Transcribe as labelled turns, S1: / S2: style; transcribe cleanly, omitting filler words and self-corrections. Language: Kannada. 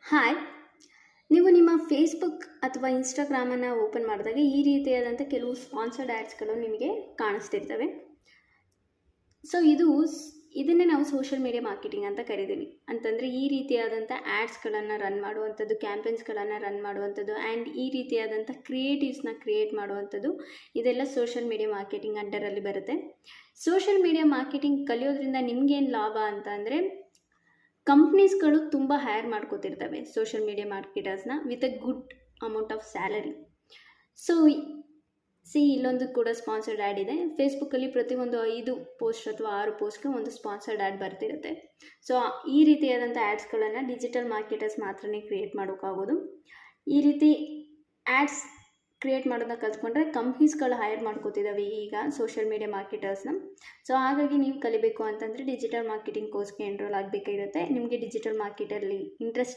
S1: ಹಾಯ್. ನೀವು ನಿಮ್ಮ ಫೇಸ್ಬುಕ್ ಅಥವಾ ಇನ್ಸ್ಟಾಗ್ರಾಮನ್ನು ಓಪನ್ ಮಾಡಿದಾಗ ಈ ರೀತಿಯಾದಂಥ ಕೆಲವು ಸ್ಪಾನ್ಸರ್ಡ್ ಆ್ಯಡ್ಸ್ಗಳು ನಿಮಗೆ ಕಾಣಿಸ್ತಿರ್ತವೆ. ಸೊ ಇದನ್ನೇ ನಾವು ಸೋಷಿಯಲ್ ಮೀಡಿಯಾ ಮಾರ್ಕೆಟಿಂಗ್ ಅಂತ ಕರಿತೀವಿ. ಅಂತಂದರೆ ಈ ರೀತಿಯಾದಂಥ ಆ್ಯಡ್ಸ್ಗಳನ್ನು ರನ್ ಮಾಡುವಂಥದ್ದು, ಕ್ಯಾಂಪೇನ್ಸ್ಗಳನ್ನು ರನ್ ಮಾಡುವಂಥದ್ದು ಆ್ಯಂಡ್ ಈ ರೀತಿಯಾದಂಥ ಕ್ರಿಯೇಟಿವ್ಸ್ನ ಕ್ರಿಯೇಟ್ ಮಾಡುವಂಥದ್ದು, ಇದೆಲ್ಲ ಸೋಷಿಯಲ್ ಮೀಡಿಯಾ ಮಾರ್ಕೆಟಿಂಗ್ ಅಂಡರಲ್ಲಿ ಬರುತ್ತೆ. ಸೋಷಿಯಲ್ ಮೀಡಿಯಾ ಮಾರ್ಕೆಟಿಂಗ್ ಕಲಿಯೋದ್ರಿಂದ ನಿಮಗೇನು ಲಾಭ ಅಂತ ಅಂದರೆ, ಕಂಪ್ನೀಸ್ಗಳು ತುಂಬ ಹೈರ್ ಮಾಡ್ಕೋತಿರ್ತವೆ ಸೋಷಿಯಲ್ ಮೀಡಿಯಾ ಮಾರ್ಕೆಟರ್ಸ್ನ with a good amount of salary. So ಇಲ್ಲೊಂದು ಕೂಡ ಸ್ಪಾನ್ಸರ್ಡ್ ಆ್ಯಡ್ ಇದೆ. ಫೇಸ್ಬುಕ್ಕಲ್ಲಿ ಪ್ರತಿಯೊಂದು 5 ಪೋಸ್ಟ್ ಅಥವಾ 6 ಪೋಸ್ಟ್ಗೆ ಒಂದು ಸ್ಪಾನ್ಸರ್ಡ್ ಆ್ಯಡ್ ಬರ್ತಿರುತ್ತೆ. ಸೊ ಈ ರೀತಿಯಾದಂಥ ಆ್ಯಡ್ಸ್ಗಳನ್ನು ಡಿಜಿಟಲ್ ಮಾರ್ಕೆಟರ್ಸ್ ಮಾತ್ರನೇ ಕ್ರಿಯೇಟ್ ಮಾಡೋಕ್ಕಾಗೋದು. ಈ ರೀತಿ ಆ್ಯಡ್ಸ್ ಕ್ರಿಯೇಟ್ ಮಾಡೋದನ್ನ ಕಲ್ತ್ಕೊಂಡ್ರೆ ಕಂಪ್ನೀಸ್ಗಳು ಹೈರ್ ಮಾಡ್ಕೋತಿದ್ದಾವೆ ಈಗ ಸೋಷಿಯಲ್ ಮೀಡಿಯಾ ಮಾರ್ಕೆಟರ್ಸ್ನ. ಸೊ ಹಾಗಾಗಿ ನೀವು ಕಲಿಬೇಕು ಅಂತಂದರೆ ಡಿಜಿಟಲ್ ಮಾರ್ಕೆಟಿಂಗ್ ಕೋರ್ಸ್ಗೆ ಎನ್ರೋಲ್ ಆಗಬೇಕಾಗಿರುತ್ತೆ. ನಿಮಗೆ ಡಿಜಿಟಲ್ ಮಾರ್ಕೆಟಲ್ಲಿ ಇಂಟ್ರೆಸ್ಟ್